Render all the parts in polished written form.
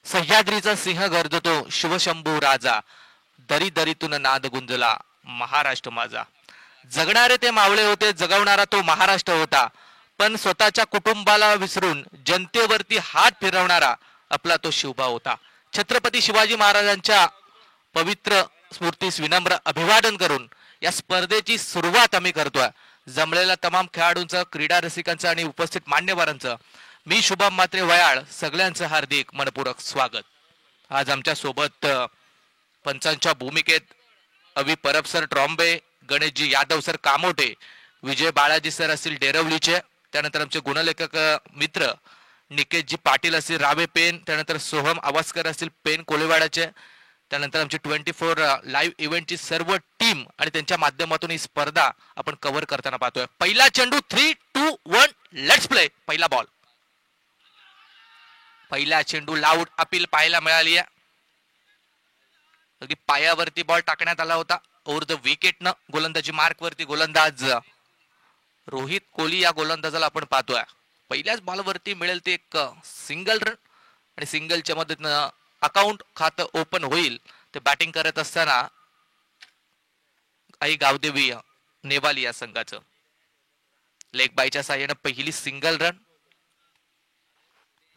सह्याद्रीचा सिंह गर्जतो शिवशंभू राजा, दरी दरीतून नाद गुंजला महाराष्ट्र माझा. जगणारे ते मावळे होते, जगवणारा तो महाराष्ट्र होता. पण स्वतःच्या कुटुंबाला विसरून जनतेवरती हात फिरवणारा आपला तो शिवबा होता. छत्रपती शिवाजी महाराजांच्या पवित्र स्मृतीस विनम्र अभिवादन करून या स्पर्धेची सुरुवात आम्ही करतोय. जमलेल्या तमाम खेळाडूंचं, क्रीडा रसिकांचं आणि उपस्थित मान्यवरांचं मी शुभम मात्रे वयाळ सगळ्यांचं हार्दिक मनपूर्वक स्वागत. आज आमच्या सोबत पंचांच्या भूमिकेत अवी परब सर ट्रॉम्बे, गणेशजी यादव सर कामोटे, विजय बाळाजी सर असतील डेरवलीचे, त्यानंतर आमचे गुणलेखक मित्र निकेशजी पाटील असतील रावे पेन, त्यानंतर सोहम आवासकर असतील पेन कोलेवाड्याचे, त्यानंतर आमची 24 लाईव्ह इव्हेंटची सर्व टीम आणि त्यांच्या माध्यमातून ही स्पर्धा आपण कव्हर करताना पाहतोय. पहिला चेंडू 3, 2, 1 लेट्स प्ले. पहिला बॉल, पहिला चेंडू लाऊड अपील पाहायला मिळाली आहे. अगदी पायावरती बॉल टाकण्यात आला होता ओव्हर द विकेटनं. गोलंदाजी मार्क वरती गोलंदाज रोहित कोहली या गोलंदाजाला आपण पाहतोय. पहिल्याच बॉलवरती मिळेल ते एक सिंगल रन आणि सिंगलच्या मदतीनं अकाउंट खातं ओपन होईल. ते बॅटिंग करत असताना आई गावदेवी नेवाली या संघाचं लेग बायच्या साह्यानं पहिली सिंगल रन.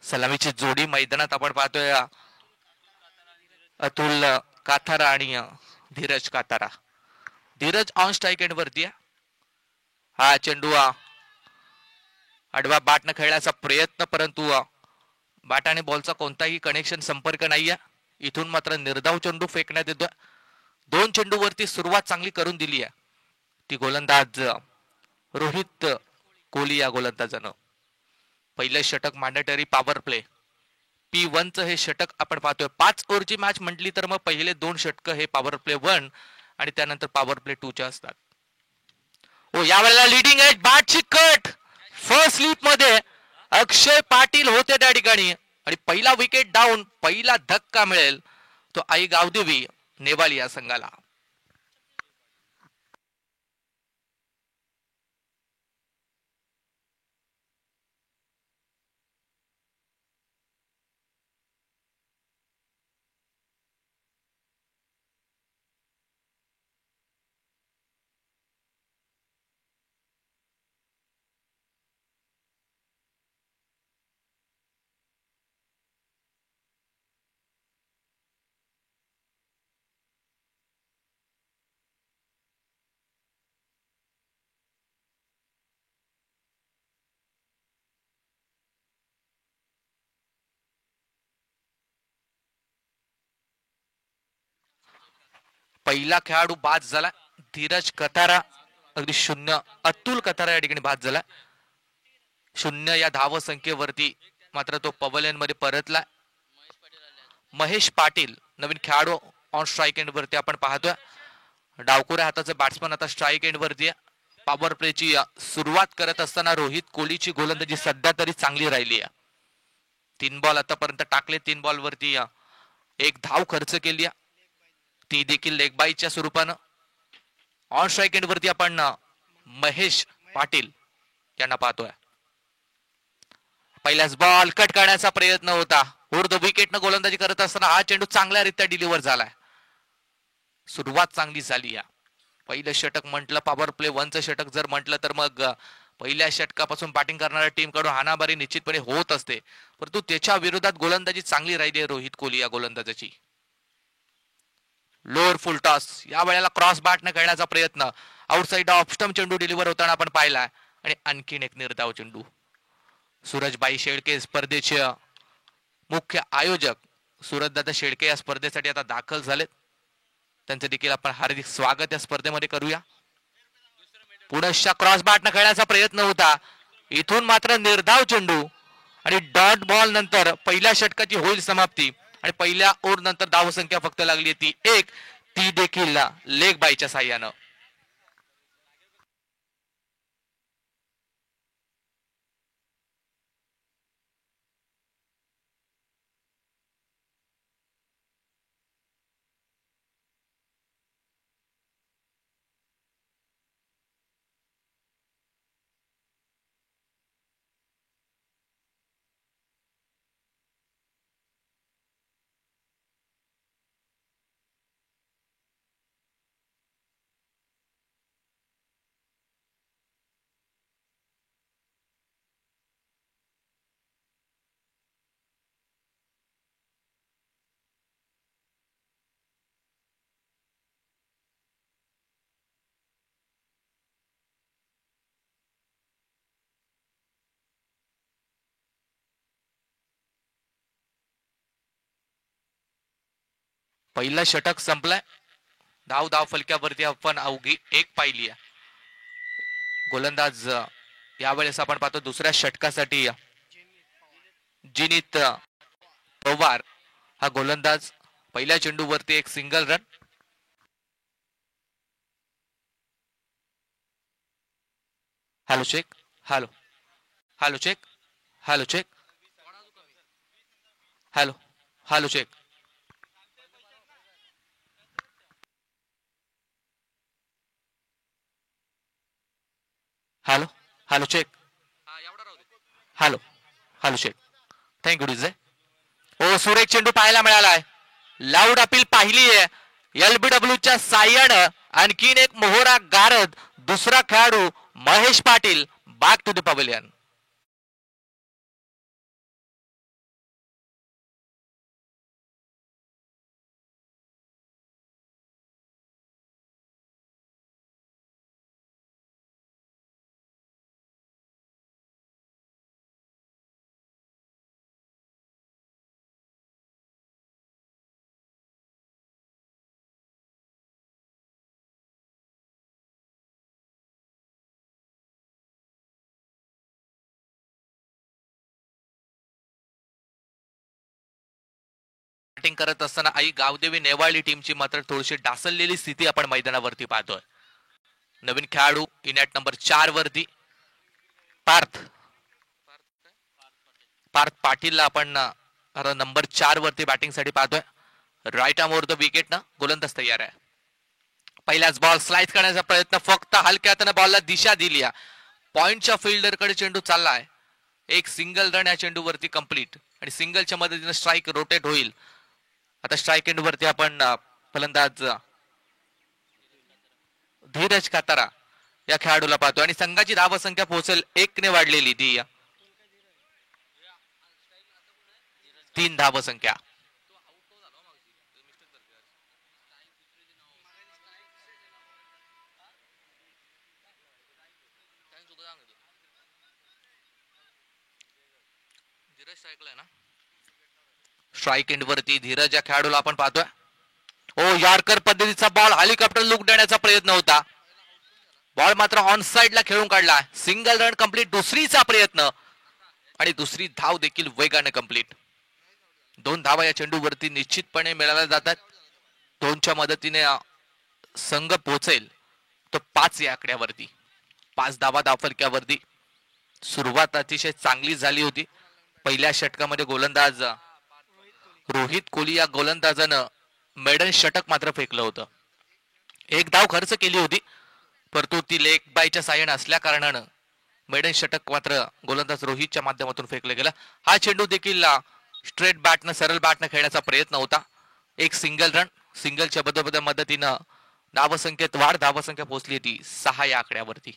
सलामीची जोडी मैदानात आपण पाहतोय अतुल काथारा आणि Dhiraj Katara. Dhiraj on strike end वरती. हा चेंडू आडवा बॅटनं खेळण्याचा प्रयत्न, परंतु बॅट आणि बॉलचा कोणताही कनेक्शन संपर्क नाहीये. इथून मात्र निर्धाव चेंडू फेकण्यात येतोय. 2 चेंडूवरती सुरुवात चांगली करून दिली आहे ती गोलंदाज रोहित कोहली या गोलंदाजानं. पहिलं षटक मॅन्डेटरी पॉवर प्ले P1 हे षटक आपण पाहतोय. 5 ओव्हरची मॅच म्हटली तर मग पहिले 2 षटक हे पॉवर प्ले 1 आणि त्यानंतर पॉवर प्ले 2 चे असतात. हो, यावेळेला लिडिंग एज बॅटची कट फर्स्ट स्लीप मध्ये अक्षय पाटील होते त्या ठिकाणी आणि पहिला विकेट डाऊन. पहिला धक्का मिळेल तो आई गावदेवी नेवाली या संघाला. पहिला खेळाडू बाद झाला धीरज कतारा, अगदी 0. अतुल कतारा या ठिकाणी बाद झाला 0 या धाव संख्येवरती. मात्र तो पवलेन मध्ये परतला. महेश पाटील नवीन खेळाडू ऑन स्ट्राईक एंड वरती आपण पाहतोय. डावकुऱ्या हाताचे बॅट्समन आता स्ट्राईक एंड वरती. पॉवर प्लेची सुरुवात करत असताना रोहित कोहलीची गोलंदाजी सध्या तरी चांगली राहिली आहे. 3 बॉल आतापर्यंत टाकले. 3 बॉल वरती 1 धाव खर्च केली, ती देखील लेग बाईच्या स्वरूपानं. ऑन स्ट्राईक एंड वरती आपण महेश पाटील यांना पाहतोय. पहिल्याच बॉल कट करण्याचा प्रयत्न होता. उर्द विकेटनं गोलंदाजी करत असताना हा चेंडू चांगल्यारीत्या डिलिव्हर झालाय. सुरुवात चांगली झाली. पहिलं षटक म्हटलं पॉवर प्ले 1चं षटक जर म्हटलं तर मग पहिल्या षटकापासून बॅटिंग करणाऱ्या टीम कडून हाणामारी निश्चितपणे होत असते, परंतु त्याच्या विरोधात गोलंदाजी चांगली राहिली आहे रोहित कोहली या गोलंदाजाची. लोअर फुल टॉस, या वेळेला क्रॉस बॅटने खेळण्याचा प्रयत्न. आउटसाइड ऑफ स्टंप चेंडू डिलिव्हर होताना आपण पाहिला आणि आणखीन एक निर्धाव चेंडू. सूरजबाई शेळके स्पर्धेचे मुख्य आयोजक सूरजदादा शेळके या स्पर्धेसाठी आता दाखल झालेत. त्यांचे देखील आपण हार्दिक स्वागत या स्पर्धेमध्ये करूया. पुनश्च क्रॉस बॅटने खेळण्याचा प्रयत्न होता. इथून मात्र निर्धाव चेंडू आणि डॉट बॉल नंतर पहिल्या षटकाची होईल समाप्ती आणि पहिल्या ओव्हर नंतर धावसंख्या फक्त लागली ती 1, ती देखील लेग बायच्या साह्यानं. पहिला षटक संपलाय. धाव फलक्यावरती आपण अवघी एक पाहिली आहे. गोलंदाज यावेळेस आपण पाहतो दुसऱ्या षटकासाठी जिनीत पवार हा गोलंदाज. पहिल्या चेंडूवरती एक single run. Hello check. Hello hello check. Hello check. Hello hello check. Hello hello check. Hello hello check. Thank you DJ. ओ सुरेख चेंडू पाहायला मिळालाय. लाऊड अपील पाहिली आहे. एलबीडब्ल्यूच्या साह्यानं आणखीन एक मोहरा गारद. दुसरा खेळाडू Mahesh Patil back to the pavilion. Batting करत असताना आई गावदेवी नेवाळी टीमची मात्र थोडीशी डासललेली स्थिती आपण मैदानावरती पाहतोय. नवीन खेळाडू इनॅट नंबर 4 वरती पार्थ पार्थ पाटीलला आपण नंबर 4 वरती बॅटिंग साठी पाहतोय. Right arm over the wicket ना गोलंदाज तयार आहे. पहिल्याच बॉल स्लाइस करण्याचा प्रयत्न, फक्त हलक्या हाताने बॉलला दिशा दिली. पॉइंटच्या फिल्डर कडे चेंडू चाललाय. एक सिंगल रन या चेंडूवरती कंप्लीट आणि सिंगलच्या मदतीने स्ट्राईक रोटेट होईल. आता स्ट्राईक एंड वरती आपण फलंदाज धीरज कातारा या खेळाडूला पाहतो आणि संघाची धावसंख्या पोहोचेल 1 ने वाढलेली ती 3 धावसंख्या. स्ट्राईक एंड वरती धीरज या खेळाडूला आपण पाहतोय. ओ यॉर्कर पद्धतीचा बॉल हेलिकॉप्टर लुक देण्याचा प्रयत्न होता. बॉल मात्र ऑन साइडला खेळून काढला. Single run complete. दुसरीचा प्रयत्न आणि दुसरी धाव देखील वेगाने कंप्लीट. 2 धावा या चेंडूवरती निश्चितपणे मिळाल्या जातात. 2च्या मदतीने संघ पोहोचेल तो 5 या आकड्यावरती. 5 धावा धावफलक्यावरती. सुरुवात अतिशय चांगली झाली होती. पहिल्या षटकामध्ये गोलंदाज रोहित कोहली या गोलंदाजानं मेडन षटक मात्र फेकलं होतं. 1 धाव खर्च केली होती, परंतु ती लेग बायच्या साह्याने असल्या कारणानं मेडन षटक मात्र गोलंदाज रोहितच्या माध्यमातून फेकलं गेलं. हा चेंडू देखील स्ट्रेट बॅटनं सरळ बॅटनं खेळण्याचा प्रयत्न होता. एक सिंगल रन. सिंगलच्या मदतीनं धावसंख्येत वाढ. धावसंख्या पोहोचली होती 6 या आकड्यावरती.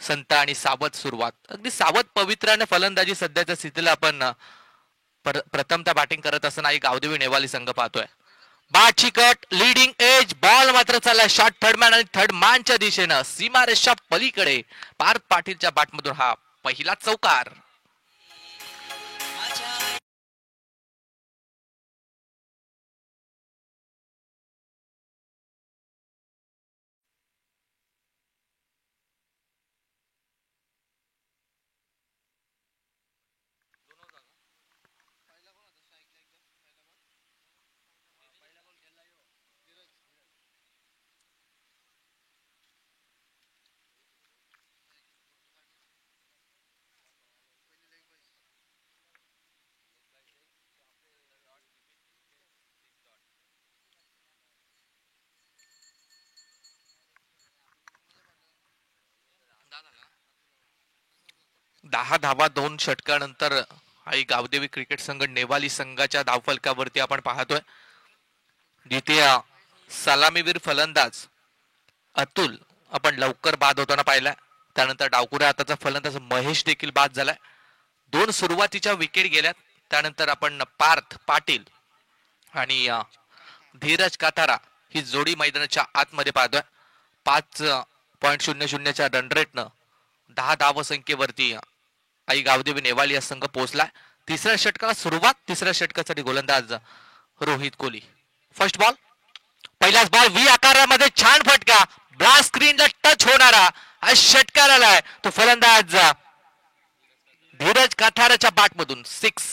संत आणि सावध सुरुवात. अगदी सावध पवित्राने फलंदाजी सध्याच्या स्थितीला आपण प्रथमतः बॅटिंग करत असताना एक गावदेवी नेवाली संघ पाहतोय. बाची कट लीडिंग एज. बॉल मात्र चालला शॉट थर्ड मॅन आणि थर्ड मॅनच्या दिशेनं सीमारेषा पलीकडे. पार्थ पाटीलच्या बॅटमधून हा पहिला चौकार. दहा धावा 2 षटकानंतर आई गावदेवी क्रिकेट संघ नेवाली संघाच्या धावफलकावरती आपण पाहतोय. द्वितीय सलामीवीर फलंदाज अतुल आपण लवकर बाद होताना पाहिला. त्यानंतर डावकुऱ्या हाताचा फलंदाज महेश देखील बाद झालाय. 2 सुरुवातीच्या विकेट गेल्यात. त्यानंतर आपण पार्थ पाटील आणि धीरज कातारा ही जोडी मैदानाच्या आतमध्ये पाहतोय. 5.00च्या रन रेटनं 10 धावसंख्येवरती आई गावदेवी नेवाली या संघ पोहोचला. तिसऱ्या षटकाला सुरुवात. तिसऱ्या षटकासाठी गोलंदाज रोहित कोहली. फर्स्ट बॉल, पहिलाच बॉल व्ही आकारामध्ये छान फटका, ब्लास्ट स्क्रीनला टच होणारा हा षटकार आलाय. तो फलंदाज धीरज काठाराच्या बॅटमधून 6.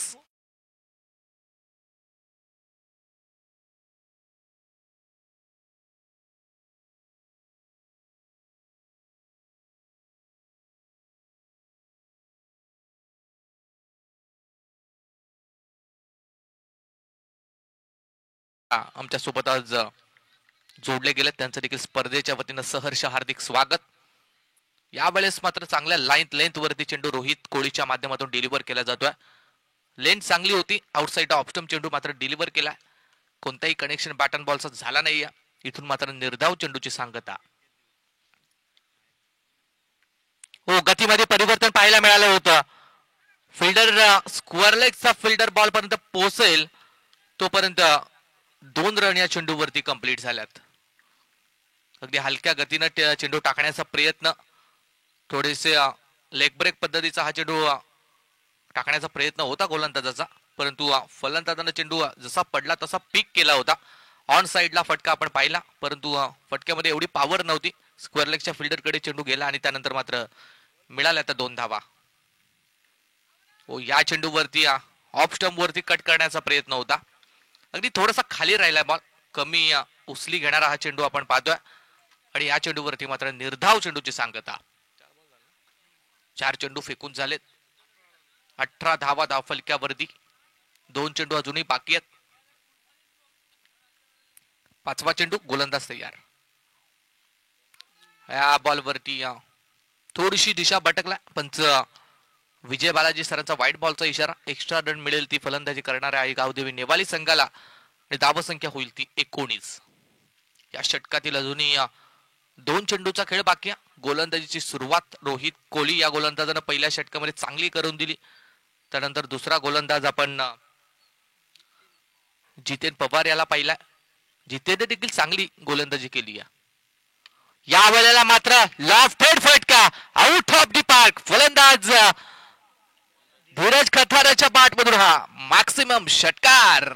आमच्या सोबत आज जोडले गेले त्यांचं देखील स्पर्धेच्या वतीनं सहर्ष हार्दिक स्वागत. यावेळेस मात्र चांगल्या लेंथ वरती चेंडू रोहित कोळीच्या माध्यमातून डिलिव्हर केला जातोय. लेंथ चांगली होती, आउटसाइड ऑफस्टम चेंडू मात्र डिलिव्हर केला. कोणताही कनेक्शन बॅटन बॉलचा झाला नाही. इथून मात्र निर्धाव चेंडूची सांगता. हो, गतीमध्ये परिवर्तन पाहायला मिळालं होतं. फिल्डर स्क्वेअरलेगचा फिल्डर बॉल पर्यंत पोहोचेल तोपर्यंत 2 रन या चेंडूवरती कंप्लीट झाल्यात. अगदी हलक्या गतीनं चेंडू टाकण्याचा प्रयत्न, थोडेसे लेग ब्रेक पद्धतीचा हा चेंडू टाकण्याचा प्रयत्न होता गोलंदाजाचा, परंतु फलंदाजानं चेंडू जसा पडला तसा पिक केला होता. ऑन साइडला फटका आपण पाहिला, परंतु फटक्यामध्ये एवढी पॉवर नव्हती. स्क्वेअर लेगच्या फिल्डरकडे चेंडू गेला आणि त्यानंतर मात्र मिळाल्या त्या 2 धावा. या चेंडूवरती ऑफ स्टंप वरती कट करण्याचा प्रयत्न होता. अगदी थोडासा खाली राहिला बॉल, कमी उचली घेणारा हा चेंडू आपण पाहतोय आणि या चेंडूवरती मात्र निर्धाव चेंडूची सांगता. 4 चेंडू फेकून झालेत. 18 धावा धावफलक्यावरती. 2 चेंडू अजूनही बाकी आहेत. 5वा चेंडू, गोलंदाज तयार. या बॉलवरती थोडीशी दिशा भटकला. पंच विजय बालाजी सरांचा व्हाईट बॉलचा इशारा. एक्स्ट्रा रन मिळेल ती फलंदाजी करणाऱ्या आई गावदेवी नेवाली संघाला आणि धावसंख्या होईल ती 19. या षटकातील अजूनही 2 चेंडूचा खेळ बाकी आहे. गोलंदाजीची सुरुवात रोहित कोहली या गोलंदाजानं पहिल्या षटकामध्ये चांगली करून दिली. त्यानंतर दुसरा गोलंदाज आपण जितेन पवार याला पाहिला. जितेने देखील चांगली गोलंदाजी केली. या वेळेला मात्र लेफ्ट हँड फटका, आउट ऑफ द पार्क. फलंदाज धीरज खठाराच्या बॅटमधून हा मॅक्सिमम षटकार.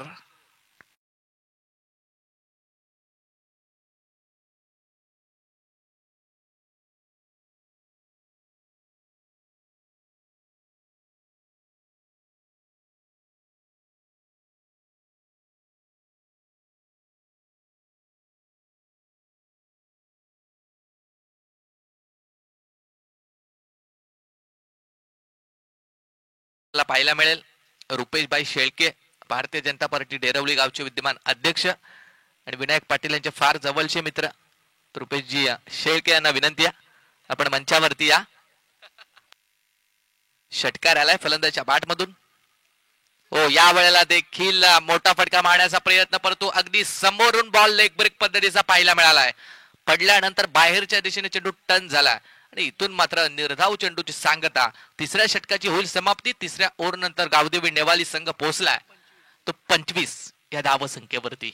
पाहायला मिळेल रुपेशभाई शेळके, भारतीय जनता पार्टी डेरवली गावचे विद्यमान अध्यक्ष आणि विनायक पाटील यांचे फार जवळचे मित्र रुपेशजी शेळके यांना विनंती आहे, आपण मंचावरती या. षटकार आलाय फलंदाजच्या बॅटमधून. हो, या वेळेला देखील मोठा फटका मारण्याचा प्रयत्न, परंतु अगदी समोरून बॉल लेग ब्रेक पद्धतीचा पाहायला मिळालाय. पडल्यानंतर बाहेरच्या दिशेने चेंडू टर्न झाला आणि इथून मात्र निर्धाव चेंडूची सांगता. 3ऱ्या षटकाची होईल समाप्ती. 3ऱ्या ओव्हर नंतर गावदेवी नेवाली संघ पोहोचलाय तो 25 या धावसंख्येवरती.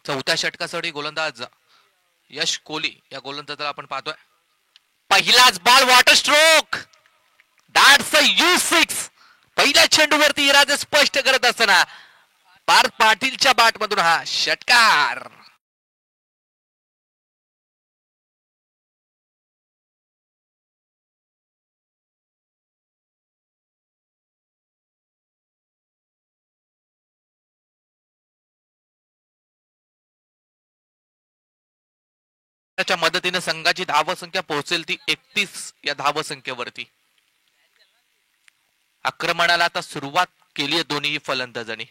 चौथ्या षटकासाठी गोलंदाज यश कोहली या गोलंदाजाला आपण पाहतोय. पहिलाच ball water stroke, that's a U6. पहिल्या चेंडूवरती इरादे स्पष्ट करत असताना पार्थ पाटीलच्या बॅटमधून हा षटकार. स्वतःच्या मदतीने संघाची धावसंख्या पोहोचेल ती 31 या धावसंख्येवरती. आक्रमणाला आता सुरुवात केली आहे दोन्ही फलंदाजांनी.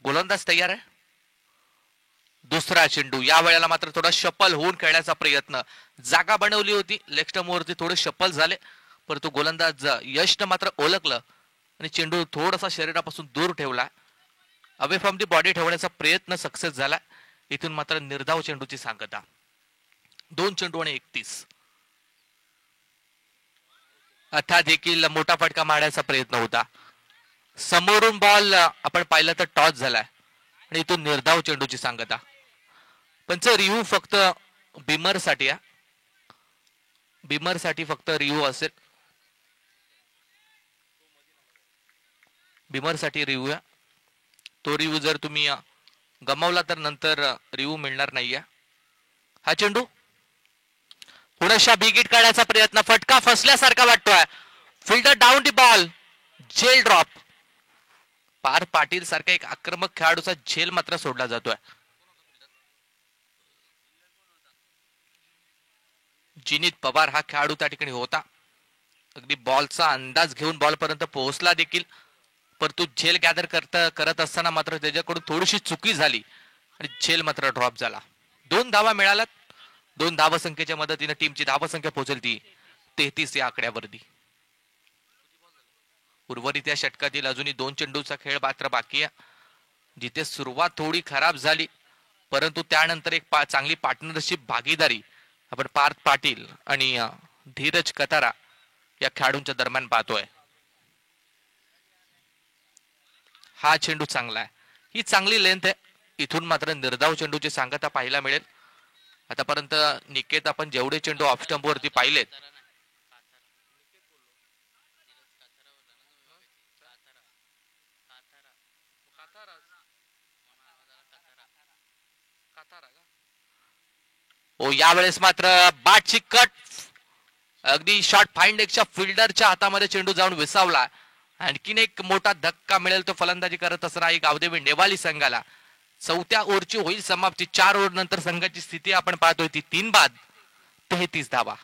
गोलंदाज तयार आहे. दुसरा चेंडू, या वेळेला मात्र थोडा शफल होऊन खेळण्याचा प्रयत्न. जागा बनवली होती लेग स्टंप वरती, थोडे शफल झाले परंतु गोलंदाज यशनं मात्र ओळखलं आणि चेंडू थोडासा शरीरापासून दूर ठेवला. अवे फ्रॉम दी बॉडी ठेवण्याचा प्रयत्न सक्सेस झाला. इथून मात्र निर्धाव चेंडूची सांगता. 2 चेंडू आणि 31. अथा देखील मोठा फटका मारण्याचा प्रयत्न होता. समोरून बॉल आपण पाहिलं तर टॉस झालाय आणि इथून निर्धाव चेंडूची सांगता. पंच रिव्ह्यू फक्त बिमर साठी, बिमर साठी फक्त रिव्ह्यू असेल. बिमर साठी रिव्ह्यू, तो रिव्ह्यू जर तुम्ही गमावला तर नंतर रिव्ह्यू मिळणार नाहीये. हा चेंडू पुनशा बिगिट काढण्याचा प्रयत्न, फटका फसल्यासारखा वाटतोय. फिल्डर डाऊन दी बॉल, झेल ड्रॉप. पार पाटील सारखा एक आक्रमक खेळाडूचा झेल मात्र सोडला जातोय. जिनीत पवार हा खेळाडू त्या ठिकाणी होता. अगदी बॉलचा अंदाज घेऊन बॉल पर्यंत पोहोचला देखील, परंतु झेल गॅदर करत असताना मात्र त्याच्याकडून थोडीशी चुकी झाली आणि झेल मात्र ड्रॉप झाला. 2 धावा मिळाल्यात. 2 धावसंख्येच्या मदतीने टीमची धावसंख्या पोहोचेल ती 33 या आकड्यावरती. उर्वरित या षटकातील अजूनही 2 चेंडूचा खेळ मात्र बाकी आहे. जिथे सुरुवात थोडी खराब झाली परंतु त्यानंतर एक चांगली पार्टनरशिप भागीदारी आपण पार्थ पाटील आणि धीरज कतारा या खेळाडूंच्या दरम्यान पाहतोय. हा चेंडू चांगला आहे, ही चांगली लेंथ आहे. इथून मात्र निर्धाव चेंडूची सांगता पाहायला मिळेल. आतापर्यंत निकेत आपण जेवढे चेंडू ऑफ स्टंप वरती पाहिलेत ओ, यावेळेस मात्र बाटची कट, अगदी शॉर्ट फाइंड एकच्या फिल्डरच्या हातामध्ये चेंडू जाऊन विसावला. आणखीन एक मोठा धक्का मिळेल तो फलंदाजी करत असणारा गावदेवी नेवाली संघाला. 4थ्या ओव्हरची होईल समाप्ती. 4 ओव्हर नंतर संघाची स्थिती आपण पाहतोय ती 3 बाद 33 धावा.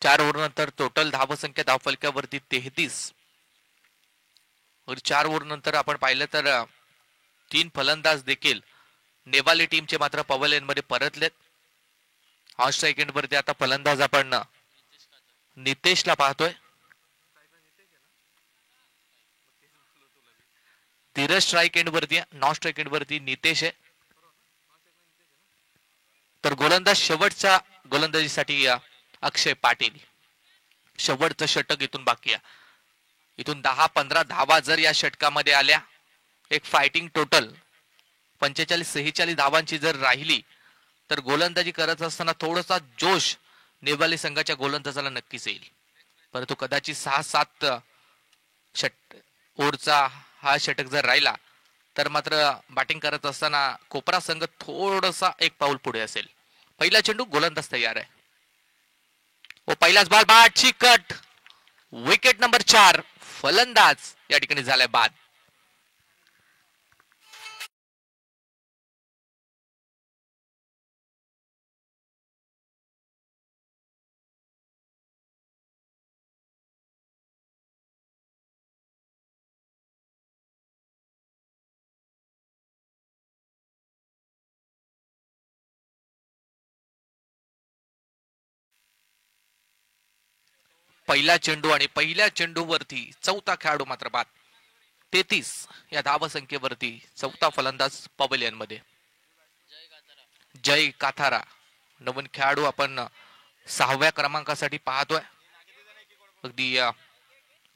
चार ओव्हर नंतर टोटल धावसंख्या धावफलक्यावरती 33. 4 ओव्हर नंतर आपण पाहिलं तर 3 फलंदाज देखील नेवाली टीमचे मात्र पवेलियन मध्ये परतलेत. ऑन स्ट्राइक एंड वरती आता फलंदाज आपण नितेशला पाहतोय. धीरज स्ट्राइक एंड वरती, नॉन स्ट्राइक एंड वरती नितेश आहे. तर गोलंदाज शेवटच्या गोलंदाजीसाठी अक्षय पाटील. शेवटचं षटक इथून बाकी आहे. इथून 10-15 धावा जर या षटकामध्ये आल्या, एक फायटिंग टोटल 45-46 धावांची जर राहिली तर गोलंदाजी करत असताना थोडासा जोश नेवाली संघाच्या गोलंदाजाला नक्कीच येईल. परंतु कदाचित 6-7 ओव्हरचा हा षटक जर राहिला तर मात्र बॅटिंग करत असताना कोपरा संघ थोडासा एक पाऊल पुढे असेल. पहिला चेंडू, गोलंदाज तयार आहे. व पहिलाच बॉल, बाटची कट, विकेट नंबर 4. फलंदाज या ठिकाणी झालाय बाद. पहिला चेंडू आणि पहिल्या चेंडूवरती 4था खेळाडू मात्र बाद. 33 या धावसंख्येवरती 4था फलंदाज पवेलियन मध्ये. जय काथारा नवीन खेळाडू आपण 6व्या क्रमांकासाठी पाहतोय. अगदी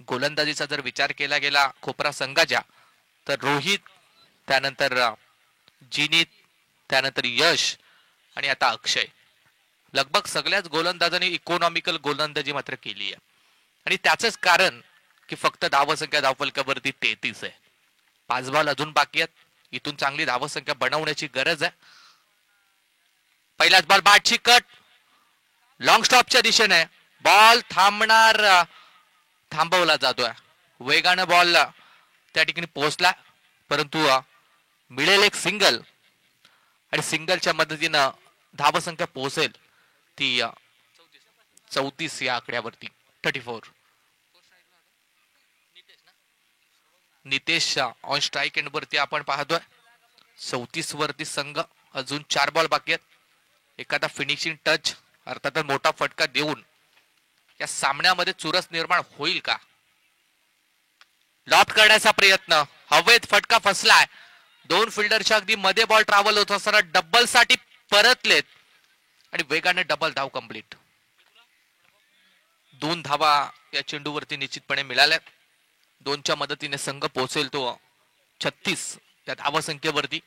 गोलंदाजीचा जर विचार केला गेला खोपरा संघाच्या, तर रोहित, त्यानंतर जिनीत, त्यानंतर यश आणि आता अक्षय, लगभग सगळ्याच गोलंदाजांनी इकॉनॉमिकल गोलंदाजी मात्र केली आहे. आणि त्याचंच कारण की फक्त धावसंख्या धावफलकावरती 33 आहे. 5 बॉल अजून बाकी आहेत. इथून चांगली धावसंख्या बनवण्याची गरज आहे. पहिलाच बॉल बॅटची कट, लॉंग स्टॉपच्या दिशेने बॉल थांबवला जातोय. वेगानं बॉल त्या ठिकाणी पोहोचला, परंतु मिळेल एक सिंगल आणि सिंगलच्या मदतीनं धावसंख्या पोहोचेल ती 34 या आकड्यावरती. 34. नितेश ऑन स्ट्राईक एंड वरती आपण पाहतोय. 34 वरती संघ. अजून 4 बॉल बाकी आहेत. एखादा फिनिशिंग टच अर्थातच मोठा फटका देऊन या सामन्यामध्ये चुरस निर्माण होईल का? लॉफ्ट करण्याचा प्रयत्न, हवेत फटका फसलाय. 2 फिल्डरच्या अगदी मध्ये बॉल ट्रॅव्हल होत असताना डबल साठी परतलेत आणि वेगाने डबल धाव कंप्लीट. 2 धावा या चेंडूवरती निश्चितपणे मिळाल्या. 2च्या मदतीने संघ पोहोचेल तो 36 या धावसंख्येवरती.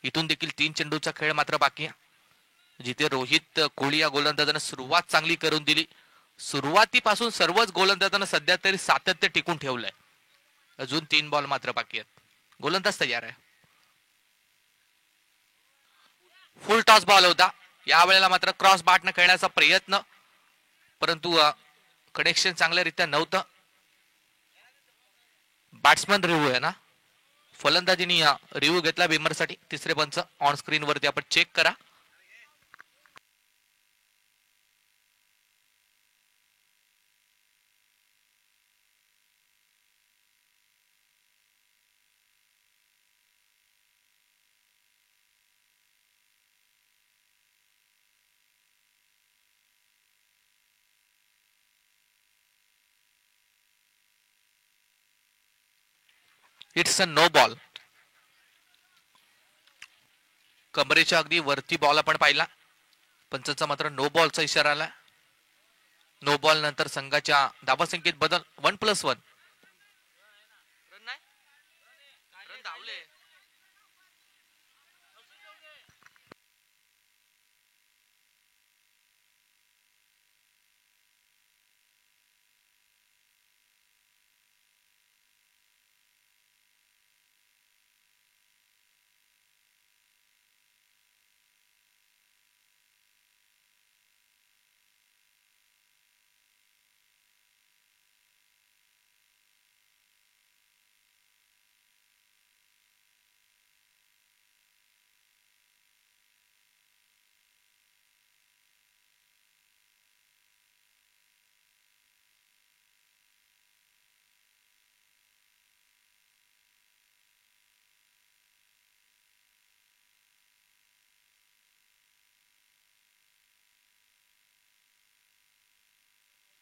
इथून देखील 3 चेंडूचा खेळ मात्र बाकी आहे, जिथे रोहित कोहली या गोलंदाजाने सुरुवात चांगली करून दिली. सुरुवातीपासून सर्वच गोलंदाजांना सध्या तरी सातत्य टिकून ठेवलंय. अजून 3 बॉल मात्र बाकी आहेत. गोलंदाज तयार आहे. फुल टॉस बॉल होता. यावेळेला मात्र क्रॉस बॅटने खेळण्याचा प्रयत्न, परंतु कनेक्शन चांगल्यारीत्या नव्हतं. बॅट्समन रिव्ह्यू आहे ना, फलंदाजीने रिव्ह्यू घेतला बिमरसाठी. तिसरे पंच ऑन स्क्रीन वरती आपण चेक करा. It's a no ball. कमरेच्या अगदी वरती बॉल आपण पाहिला. पंचाचा मात्र नो बॉलचा इशारा आला. नो बॉल नंतर संघाच्या धावसंख्येत बदल. 1+1.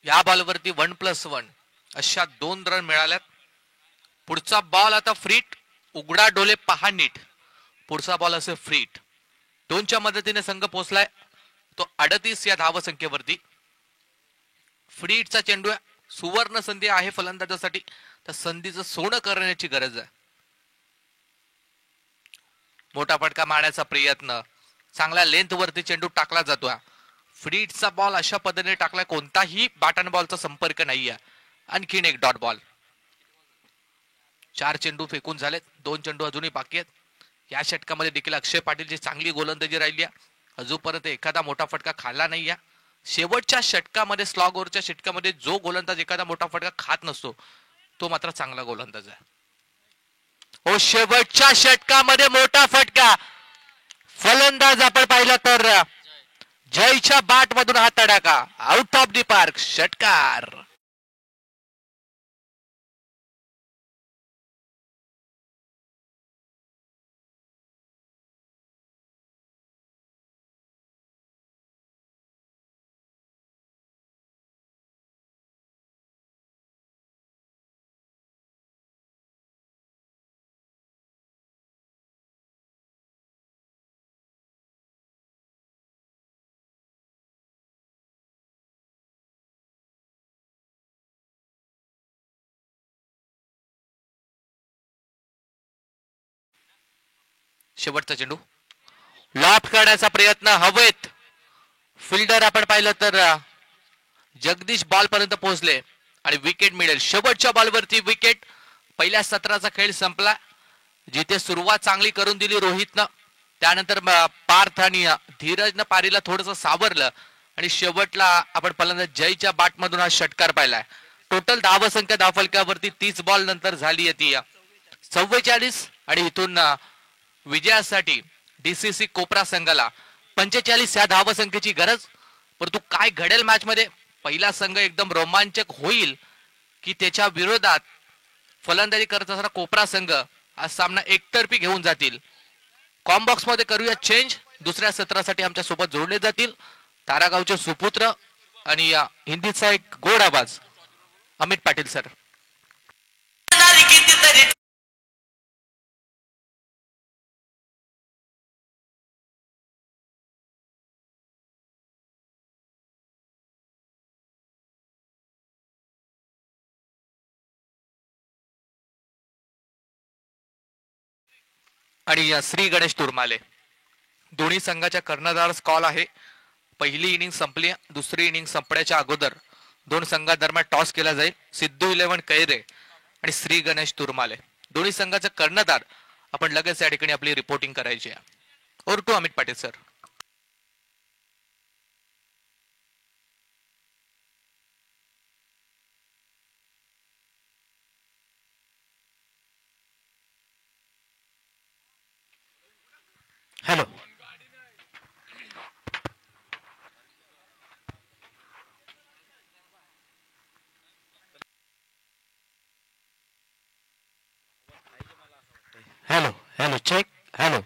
या बॉलवरती 1+1 अशा 2 रन मिळाल्यात. पुढचा बॉल आता फ्रीट. उघडा डोले पहा नीट. पुढचा बॉल असेल फ्रीट. 2च्या मदतीने संघ पोहोचलाय तो 38 या धावसंख्येवरती. फ्रीटचा चेंडू आहे. सुवर्ण संधी आहे फलंदाजासाठी. त्या संधीचं सोनं करण्याची गरज आहे. मोठा फटका मारण्याचा प्रयत्न, चांगल्या लेंथ वरती चेंडू टाकला जातोय. फ्रीटचा बॉल अशा पद्धतीने टाकलाय, कोणताही बॅट आणि बॉलचा संपर्क नाहीये. आणखीन एक डॉट बॉल. 4 चेंडू फेकून झालेत. 2 चेंडू अजूनही बाकी आहेत. या षटकामध्ये देखील अक्षय पाटीलची चांगली गोलंदाजी राहिली आहे. अजूनपर्यंत एखादा मोठा फटका खाल्ला नाहीये. शेवटच्या षटकामध्ये, स्लॉग ओव्हरच्या षटकामध्ये जो गोलंदाज एखादा मोठा फटका खात नसतो तो मात्र चांगला गोलंदाज आहे. हो, शेवटच्या षटकामध्ये मोठा फटका. फलंदाज आपण पाहिला तर जयच्या बॅट मधून हा तडाखा. Out of the park. षटकार. शेवटचा चेंडू लॉफ्ट करण्याचा प्रयत्न हवेत. फिल्डर आपण पाहिलं तर जगदीश बॉल पर्यंत पोहोचले आणि विकेट मिळेल. शेवटच्या बॉलवरती विकेट. पहिल्या सत्राचा खेळ संपला. जिथे सुरुवात चांगली करून दिली रोहितनं, त्यानंतर पार्थ आणि धीरजनं पारीला थोडंसं सावरलं आणि शेवटला आपण पहिल्यांदा जयच्या बाटमधून हा षटकार पाहिलाय. टोटल धावसंख्या धावफलकावरती 30 बॉल नंतर झाली आहे ती 44 आणि इथून विजयासाठी डीसीसी कोपरा संघाला 45 या धावसंख्येची गरज. परंतु काय घडेल मॅच मध्ये, पहिला संघ एकदम रोमांचक होईल की त्याच्या विरोधात फलंदाजी करत असताना कोपरा संघ हा सामना एकतर्फी घेऊन जातील. कॉम्बॉक्स मध्ये करूया चेंज. दुसऱ्या सत्रासाठी आमच्या सोबत जोडले जातील तारागावचे सुपुत्र आणि हिंदीचा एक गोड आवाज अमित पाटील सर. आणि श्री गणेश तुरमाले. दोन्ही संघाच्या कर्णधार कॉल आहे. पहिली इनिंग संपली. दुसरी इनिंग संपण्याच्या अगोदर दोन संघादरम्यान टॉस केला जाईल. सिद्धू 11 कैरे आणि श्री गणेश तुरमाले दोन्ही संघाचा कर्णधार आपण लगेच या ठिकाणी आपली रिपोर्टिंग करायची आहे. Over to Amit Patil sir. Hello. Hello hello check. Hello.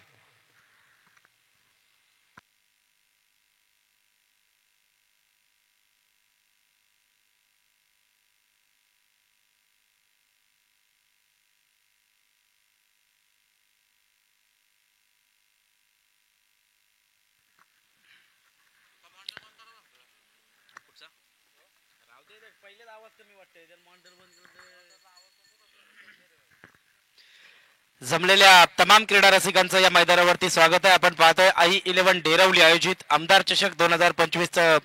जमलेल्या तमाम क्रीडा रसिकांचं या मैदानावरती स्वागत आहे. आपण पाहतोय i11 डेरवली आयोजित आमदार चषक 2025 चं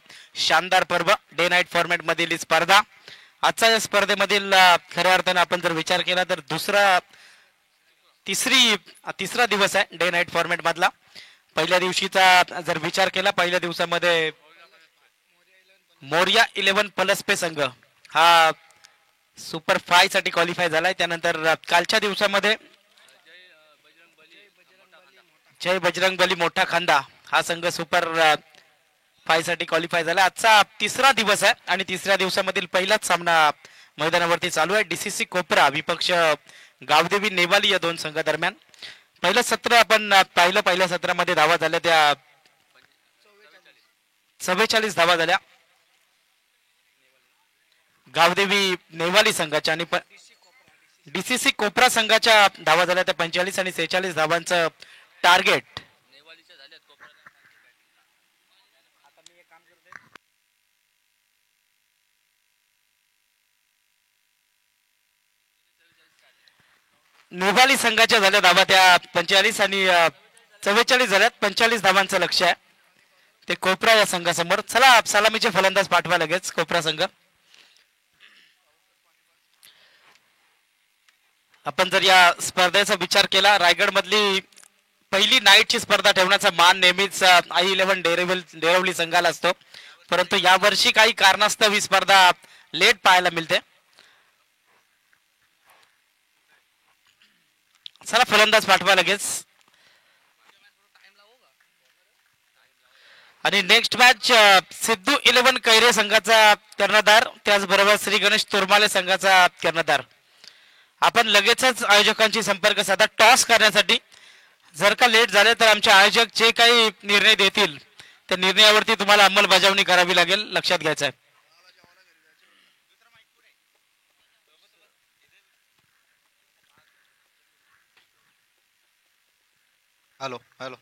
शानदार पर्व डे नाईट फॉर्मॅट मधील स्पर्धा. आजच्या या स्पर्धेमधील खऱ्या अर्थाने आपण जर विचार केला तर तिसरा दिवस आहे डे नाईट फॉर्मॅट मधला. पहिल्या दिवशीचा जर विचार केला, पहिल्या दिवसामध्ये मोर्या 11 पलसपे संघ हा सुपर 5 साठी क्वालिफाय झालाय. त्यानंतर कालच्या दिवसामध्ये जय बजरंग बली मोठा खांदा हा संघ सुपर 5 साठी क्वालिफाय झाला. आजचा तिसरा दिवस आहे आणि तिसऱ्या दिवसामधील पहिलाच सामना मैदानावरती चालू आहे. डीसीसी कोपरा विपक्ष गावदेवी नेवाली या दोन संघादरम्यान. पहिलं सत्र आपण पाहिलं. पहिल्या सत्रामध्ये धावा झाल्या त्या 44 धावा झाल्या गावदेवी नेवाली संघाच्या आणि डीसीसी कोपरा संघाच्या धावा झाल्या त्या 45 आणि 46 धावांचं टार्गेट. नेवाली संघाच्या झाल्या धावा त्या 45 आणि 44 झाल्यात. 45 धावांचं लक्ष आहे ते कोपरा या संघासमोर. चला सलामीचे फलंदाज पाठवा लगेच कोपरा संघ. आपण जर या स्पर्धेचा विचार केला, रायगड मधली पहिली नाईटची स्पर्धा ठेवण्याचा मान नेहमीच i11 डेरवली संघाला असतो. परंतु यावर्षी काही कारणास्तव ही स्पर्धा लेट पाहायला मिळते. चला फलंदाज पाठवा लगेच. आणि नेक्स्ट मॅच सिद्धू 11 कैरे संघाचा कर्णधार, त्याचबरोबर श्री गणेश तुरमाले संघाचा कर्णधार. आपण लगेचच आयोजकांशी संपर्क साधा टॉस करण्यासाठी. जर का लेट झाले तर आमचे आयोजक जे काही निर्णय देतील त्या निर्णयावरती तुम्हाला अंमलबजावणी करावी लागेल, लक्षात घ्यायचं आहे. Hello hello.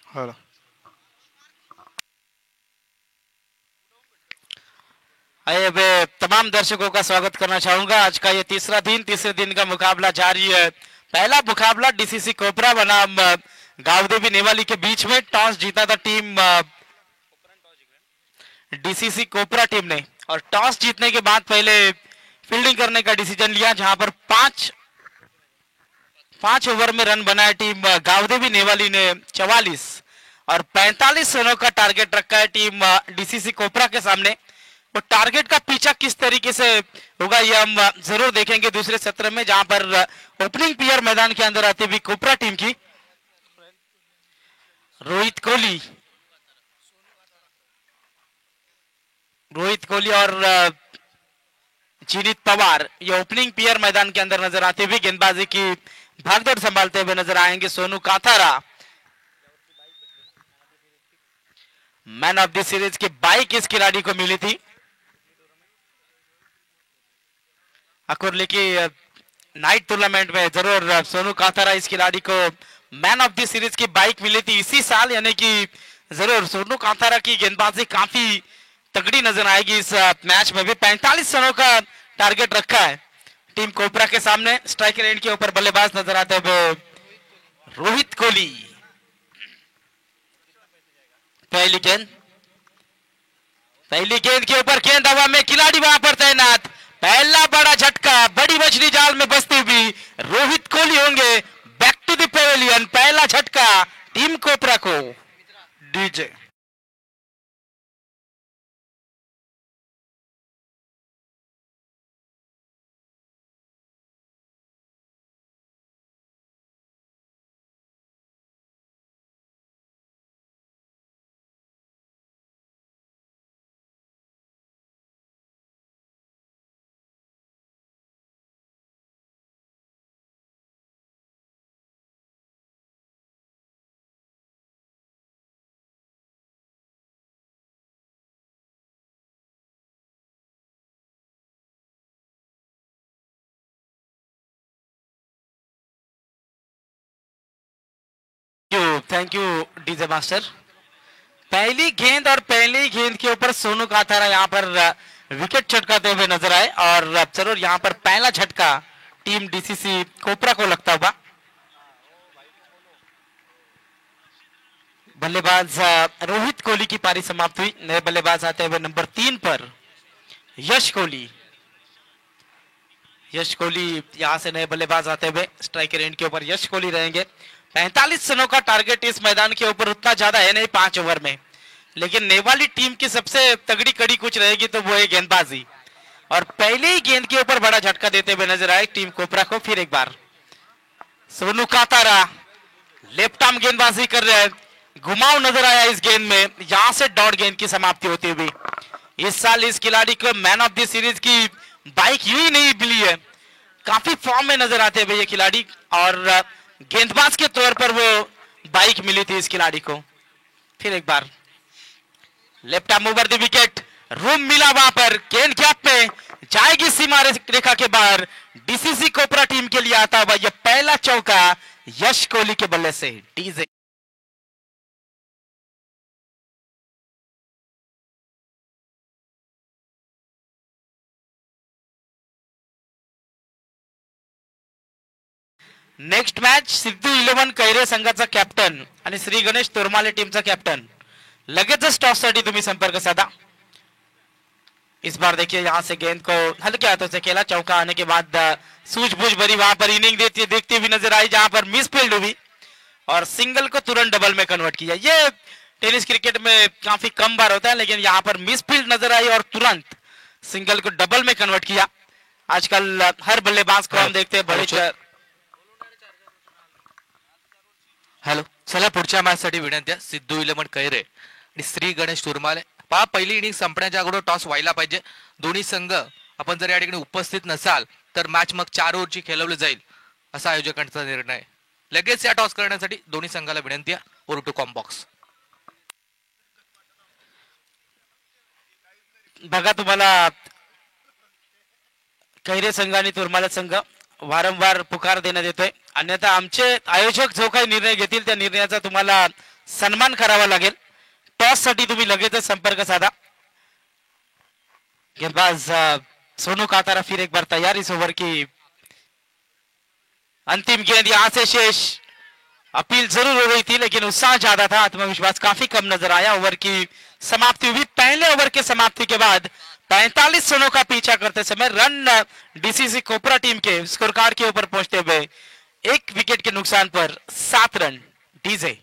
हॅलो. आइए मैं तमाम दर्शकों का स्वागत करना चाहूंगा। आज का ये तीसरे दिन का मुकाबला जारी है। पहला मुकाबला डीसीसी कोपरा बनाम गावदेवी नेवाली के बीच में। टॉस जीता था टीम डीसीसी कोपरा टीम ने, और टॉस जीतने के बाद पहले फील्डिंग करने का डिसीजन लिया, जहां पर पांच ओवर में रन बनाए टीम गावदेवी नेवाली ने 44 और 45 रनों का टारगेट रखा है टीम डीसीसी कोपरा के सामने। वो टारगेट का पीछा किस तरीके से होगा ये हम जरूर देखेंगे दूसरे सत्र में, जहां पर ओपनिंग प्लेयर मैदान के अंदर आती हुई कोपरा टीम की रोहित कोहली और जीनित पवार ये ओपनिंग प्लेयर मैदान के अंदर नजर आते हुए गेंदबाजी की भागदौड़ संभालते हुए नजर आएंगे। Sonu Kathara man of the series की बाइक इस खिलाड़ी को मिली थी। अकुरली की नाइट टूर्नामेंट में जरूर सोनू काथारा इस खिलाड़ी को मैन ऑफ द सीरीज की बाइक मिली थी इसी साल, यानी कि जरूर सोनू काथारा की गेंदबाजी काफी तगड़ी नजर आएगी इस मैच में भी। 45 रनों का टारगेट रखा है टीम कोपरा के सामने। स्ट्राइकर एंड के ऊपर बल्लेबाज नजर आते हुए रोहित कोहली। पहली गेंद के ऊपर गेंद हवा में, खिलाड़ी वहां पर तैनात। पहला बड़ा झटका बड़ी मछली जाल में बसती हुई रोहित कोहली होंगे बैक टू द पेविलियन। पहला झटका टीम कोपरा को। DJ thank you DJ master. पहली गेंद और पहली गेंद के ऊपर सोनू काथारा यहां पर विकेट चटकाते हुए नजर आए, और जरूर यहां पर पहला झटका टीम डीसीसी कोपरा को लगता हुआ। बल्लेबाज रोहित कोहली की पारी समाप्त हुई। नए बल्लेबाज आते हुए नंबर 3 पर यश कोहली यहां से नए बल्लेबाज आते हुए स्ट्राइकर एंड के ऊपर यश कोहली रहेंगे। 45 रनों का टारगेट इस मैदान के ऊपर उतना ज्यादा है नहीं 5 ओवर में, लेकिन नेवाली टीम की सबसे तगड़ी कड़ी कुछ रहेगी तो वो है गेंदबाजी, और पहले ही गेंद के ऊपर बड़ा झटका देते हुए नजर आए टीम कोपरा को। फिर एक बार सोनू कातारा लेफ्ट आर्म गेंदबाजी कर रहे हैं, घुमाव नजर आया इस गेंद में, यहां से डॉट गेंद की समाप्ति होती हुई। इस साल इस खिलाड़ी को मैन ऑफ द सीरीज की बाइक यूं ही नहीं मिली है, काफी फॉर्म में नजर आते हुए ये खिलाड़ी, और गेंदबाज के तौर पर वो बाइक मिली थी इस खिलाड़ी को। फिर एक बार left arm over the wicket, room मिला वहां पर, गेंद गैप में जाएगी सीमा रेखा के बाहर। डीसीसी कोपरा टीम के लिए आता हुआ यह पहला चौका यश कोहली के बल्ले से। डीजे नेक्स्ट मैच सिद्धू 11 कैरे संघाचा कॅप्टन आणि श्री गणेश तोरमाले टीमचा कॅप्टन लगेचच टॉस साठी तुम्ही संपर्क साधा। इस बार देखिए यहां से गेंद को हल्के हाथों से खेला, चौका आने के बाद सूझबूझ भरी वहां पर इनिंग देखती हुई नजर आई, जहां पर मिस फील्ड हुई और सिंगल को तुरंत डबल में कन्वर्ट किया। ये टेनिस क्रिकेट में काफी कम बार होता है, लेकिन यहाँ पर मिस फील्ड नजर आई और तुरंत सिंगल को डबल में कन्वर्ट किया। आजकल हर बल्लेबाज को हम देखते हैं बड़े। हॅलो, चला पुढच्या मॅच साठी विनंती आहे सिद्धू 11 कैरे आणि श्री गणेश तुरमाले। पहा, पहिली इनिंग संपण्याच्या अगोदर टॉस व्हायला पाहिजे। दोन्ही संघ आपण जर या ठिकाणी उपस्थित नसाल तर मॅच मग 4 ओव्हरची खेळवली जाईल असा आयोजकांचा निर्णय। लगेच या टॉस करण्यासाठी दोन्ही संघाला विनंती आहे, ओव्हर टू कॉम्बॉक्स। बघा, तुम्हाला कैरे संघ आणि तुरमाला संघ वारंवार पुकार देण्यात येतोय, अन्यथा आमचे आयोजक जो काही निर्णय घेतील त्या निर्णयाचा तुम्हाला सन्मान करावा लागेल। टॉस साठी तुम्ही लगेचच संपर्क साधा। गेंदबाज सोनू कातारा फिर एक बार तैयार इस ओवर की अंतिम गेंद यहां से शेष। अपील जरूर हो रही थी लेकिन उत्साह ज्यादा था, आत्मविश्वास काफी कम नजर आया। ओवर की समाप्ति हुई। पहले ओवर के समाप्ति के बाद 45 रनों का पीछा करते समय रन डीसीसी कोपरा टीम के स्कोर कार्ड के ऊपर पहुंचते हुए एक विकेट के नुकसान पर 7 रन डीजे।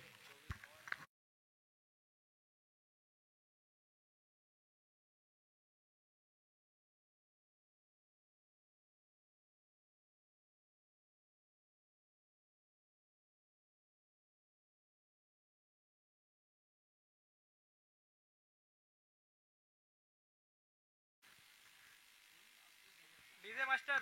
मास्टर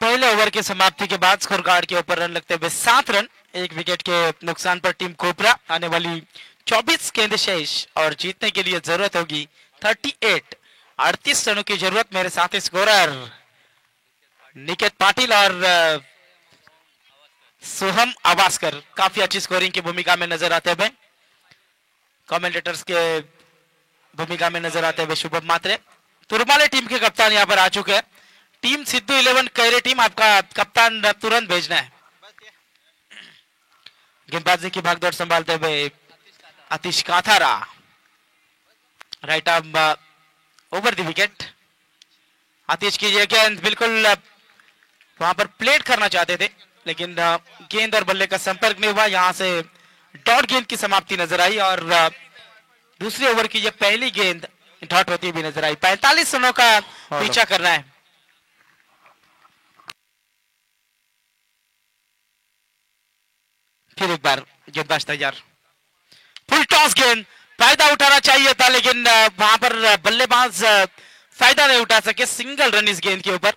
पहले ओवर की समाप्ति के बाद स्कोर कार्ड के ऊपर रन लगते हुए 7 रन, एक विकेट के नुकसान पर टीम कोबरा। आने वाली 24 गेंद शेष और जीतने के लिए जरूरत होगी 38 रनों की जरूरत। मेरे साथी स्कोरर निकेत पाटिल और सोहम आवास्कर काफी अच्छी स्कोरिंग की भूमिका में नजर आते हुए, कमेंटेटर्स के भूमिका में नजर आते हुए शुभम मात्रे। तुरमाले टीम के कप्तान यहाँ पर आ चुके हैं। टीम सिद्धू 11 कैरे टीम, आपका कप्तान तुरंत भेजना है। गेंदबाजी की भागदौड़ संभालते हुए Atish Kathara, right arm over the wicket. Atish की ये गेंद बिल्कुल वहां पर प्लेट करना चाहते थे लेकिन गेंद और बल्ले का संपर्क नहीं हुआ। यहां से डॉट गेंद की समाप्ति नजर आई और दूसरे ओवर की ये पहली गेंद डॉट होती भी नजर आई। 45 रनों का पीछा करना है। फिर एक बार गेंदबाज तैयार, फुल टॉस गेंद, फायदा उठाना चाहिए था लेकिन वहां पर बल्लेबाज फायदा नहीं उठा सके। सिंगल रन इस गेंद के ऊपर,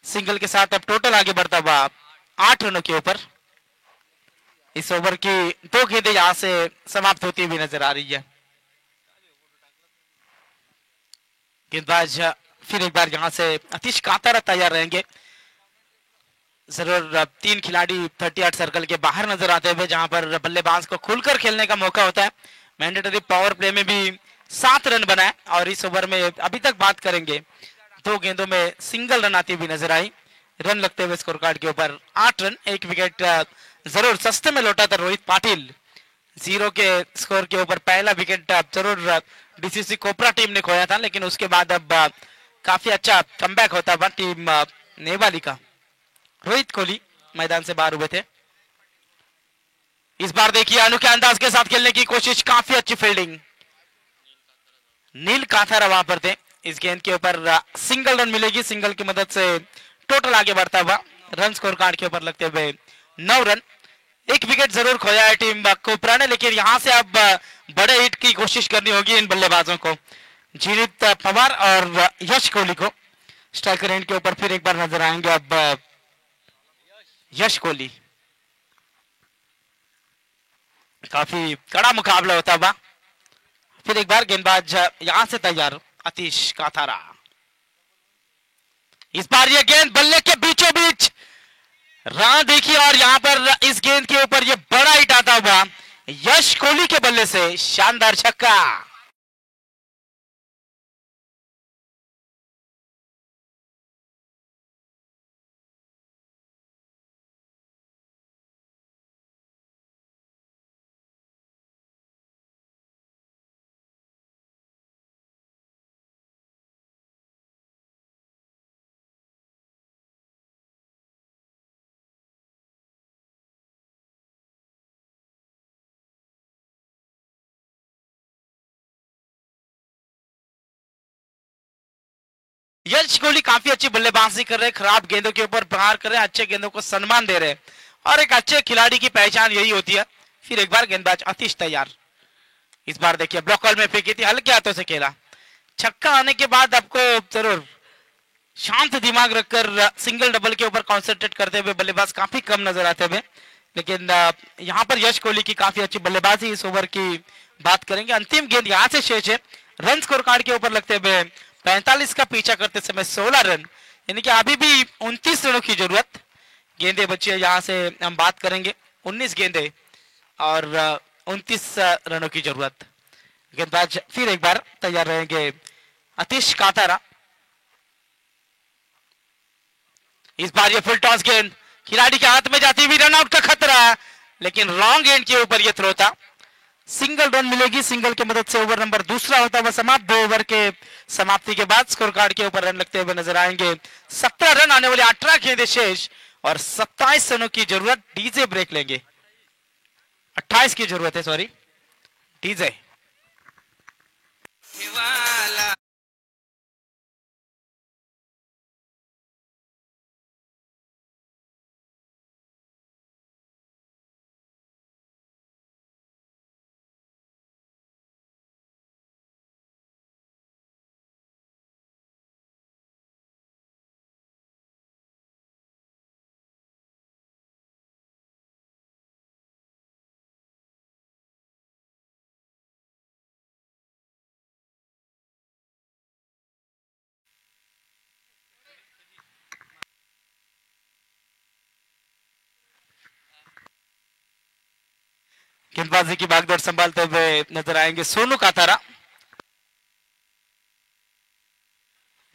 सिंगल के साथ अब टोटल आगे बढ़ता हुआ 8 रनों के ऊपर। इस ओवर की 2 गेंदें यहां से समाप्त होती हुई नजर आ रही है। गेंदबाज फिर एक बार यहां से आतिश कातारा तैयार रहेंगे। जरूर 3 खिलाड़ी 38 सर्कल के बाहर नजर आते हुए, जहां पर बल्लेबाज को खुलकर खेलने का मौका होता है। मैंडेटरी पावर प्ले में भी 7 रन बनाए और इस ओवर में अभी तक बात करेंगे 2 गेंदों में सिंगल रन आती हुई नजर आई। रन लगते हुए स्कोर कार्ड के ऊपर 8 रन, एक विकेट जरूर सस्ते में लौटा था रोहित पाटिल। 0 के स्कोर के ऊपर पहला विकेट जरूर डीसीसी कोपरा टीम ने खोया था लेकिन उसके बाद अब काफी अच्छा कमबैक होता हुआ टीम नेवाली का। रोहित कोहली मैदान से बाहर हुए थे। इस बार देखिए अनोखे अंदाज के साथ खेलने की कोशिश, काफी अच्छी फील्डिंग। नील काथारा वहां पर थे। इस गेंद के ऊपर सिंगल रन मिलेगी, सिंगल की मदद से टोटल आगे बढ़ता हुआ। रन स्कोर कार्ड के ऊपर लगते हुए 9 रन, एक विकेट जरूर खोया है टीम कोपरा ने लेकिन यहां से अब बड़े हिट की कोशिश करनी होगी इन बल्लेबाजों को, जीनित पवार और यश कोहली को। स्ट्राइकर एंड के ऊपर फिर एक बार नजर आएंगे अब यश कोहली। काफी कड़ा मुकाबला होता हुआ। फिर एक बार गेंदबाज यहां से तैयार आतिश काथारा। इस बार ये गेंद बल्ले के बीचों बीच राह देखिए और यहां पर इस गेंद के ऊपर ये बड़ा हिट आता हुआ यश कोहली के बल्ले से शानदार छक्का। यश कोहली काफी अच्छी बल्लेबाजी कर रहे हैं, खराब गेंदों के ऊपर प्रहार कर रहे हैं, अच्छे गेंदों को सम्मान दे रहे हैं और एक अच्छे खिलाड़ी की पहचान यही होती है। फिर एक बार गेंदबाज आतिश तैयार। इस बार देखिए ब्लॉक में फेंकी थी, हल्के हाथों से खेला। छक्का आने के बाद आपको जरूर शांत दिमाग रखकर सिंगल डबल के ऊपर कॉन्सेंट्रेट करते हुए बल्लेबाज काफी कम नजर आते हुए, लेकिन यहाँ पर यश कोहली की काफी अच्छी बल्लेबाजी। इस ओवर की बात करेंगे, अंतिम गेंद यहाँ से शेष है। रन स्कोर कार्ड के ऊपर लगते हुए 45 का पीछा करते समय 16 रन, यानी कि अभी भी 29 रनों की जरूरत। गेंदे बची है, यहाँ से हम बात करेंगे 19 गेंदे और 29 रनों की जरूरत। गेंदबाज फिर एक बार तैयार रहेंगे आतिश कातारा। इस बार ये फुल टॉस गेंद खिलाड़ी के हाथ में जाती हुई, रन आउट का खतरा, लेकिन लॉन्ग गेंद के ऊपर ये थ्रो था। सिंगल रन मिलेगी, सिंगल की मदद से ओवर नंबर दूसरा होता हुआ समाप्त। 2 ओवर के समाप्ति के बाद स्कोर कार्ड के ऊपर रन लगते हुए नजर आएंगे 17 रन, आने वाले 18 गेंदे शेष और 27 रनों की जरूरत। डीजे ब्रेक लेंगे, 28 की जरूरत है, सॉरी डीजे। गेंदबाजी की भागदौड़ संभालते हुए नजर आएंगे सोनू कातारा।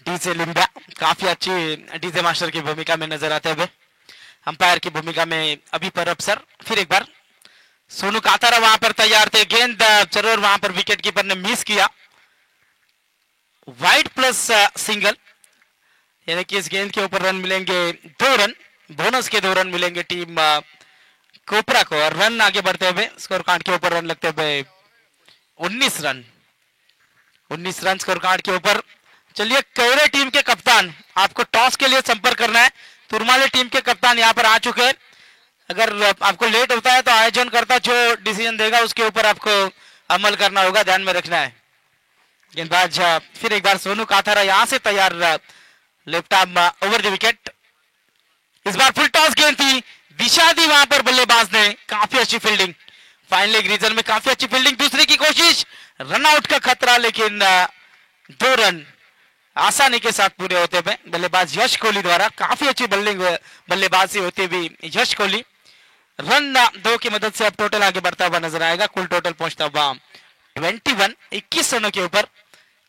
डीजे लिम्बा काफी अच्छी डीजे मास्टर की भूमिका में नजर आते हुए, अंपायर की भूमिका में अभी पर अफसर। फिर एक बार सोनू कातारा वहां पर तैयार थे, गेंद जरूर वहां पर विकेट कीपर ने मिस किया। वाइड प्लस सिंगल, यानी कि इस गेंद के ऊपर रन मिलेंगे 2 रन, बोनस के 2 रन मिलेंगे टीम कोपरा को। और रन आगे बढ़ते हुए स्कोर कार्ड के ऊपर रन लगते हुए 19 रन, 19 रन स्कोर कार्ड के ऊपर। चलिए कैरे टीम के कप्तान, आपको टॉस के लिए संपर्क करना है। तुरमाले टीम के कप्तान यहाँ पर आ चुके हैं। अगर आपको लेट होता है तो आयोजन करता जो डिसीजन देगा उसके ऊपर आपको अमल करना होगा, ध्यान में रखना है। गेंदबाज फिर एक बार सोनू काथारा यहाँ से तैयार, left arm over the wicket. Is bar full toss गेंद थी, दिशा दी वहां पर बल्लेबाज ने, काफी अच्छी फील्डिंग, फाइन लेग रीजन में काफी अच्छी फील्डिंग। दूसरे की कोशिश, रन आउट का खतरा, लेकिन 2 रन आसानी के साथ पूरे होते हुए बल्लेबाज यश कोहली द्वारा। काफी अच्छी बल्लेबाजी होती हुई यश कोहली। रन 2 की मदद से अब टोटल आगे बढ़ता हुआ नजर आएगा। कुल टोटल पहुंचता हुआ 21, 21 रनों के ऊपर।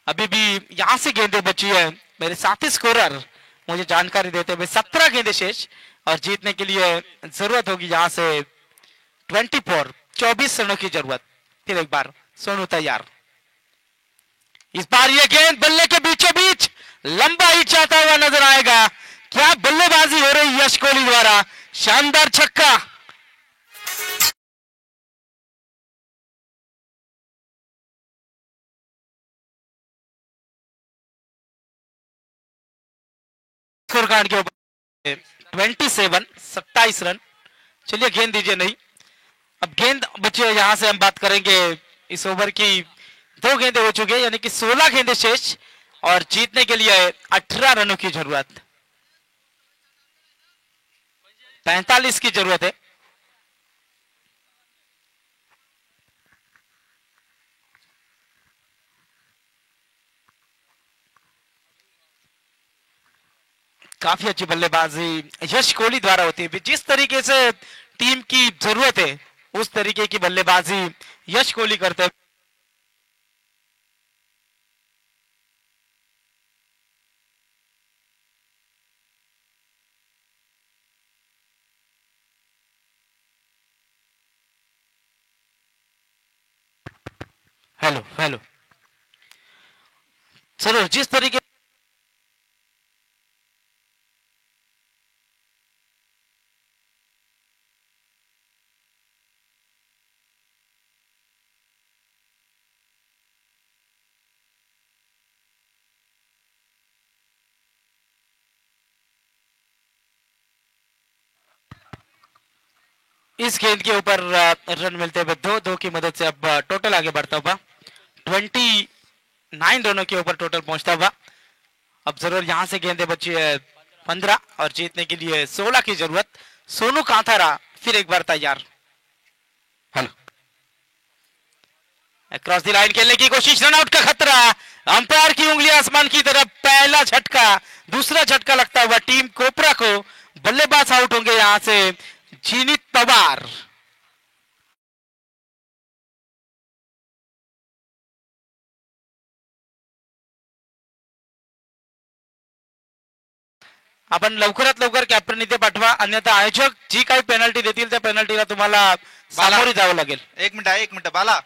अभी भी यहां से गेंदें बची है, मेरे साथी स्कोरर मुझे जानकारी देते हुए 17 गेंदें शेष और जीतने के लिए जरूरत होगी यहां से 24 रनों की जरूरत। फिर एक बार सोनू तैयार। इस बार ये गेंद बल्ले के बीचों बीच लंबा हिट जाता हुआ नजर आएगा। क्या बल्लेबाजी हो रही यश कोहली द्वारा, शानदार छक्का। स्कोर कार्ड के ऊपर 27 रन। चलिए गेंद दीजिए, नहीं अब गेंद बची है, यहां से हम बात करेंगे। इस ओवर की 2 गेंदें हो चुकी है, यानी कि 16 गेंदें शेष और जीतने के लिए 18 रनों की जरूरत, 45 की जरूरत है। काफी अच्छी बल्लेबाजी यश कोहली द्वारा होती है। जिस तरीके से टीम की जरूरत है उस तरीके की बल्लेबाजी यश कोहली करते हैं। हेलो हेलो, चलो जिस तरीके इस गेंद के ऊपर रन मिलते हुए 2 की मदद से अब टोटल आगे बढ़ता हुआ 29 रनों के ऊपर टोटल पहुंचता हुआ। अब जरूर यहां से गेंदें बची है 15 और जीतने के लिए 16 की जरूरत। सोनू कांथारा फिर एक बार तैयार। हेलो, क्रॉस द लाइन खेलने की कोशिश, रन आउट का खतरा, अंपायर की उंगली आसमान की तरफ, पहला झटका, दूसरा झटका लगता हुआ टीम कोपरा को, बल्लेबाज आउट होंगे यहां से जीनित पवार। आपण लवकरात लवकर कॅप्टन इथे पाठवा, अन्यथा आयोजक जी काही पेनल्टी देतील त्या पेनल्टीला तुम्हाला सामोरे जावं लागेल. 1 मिनिट आहे, 1 मिनिट बाला.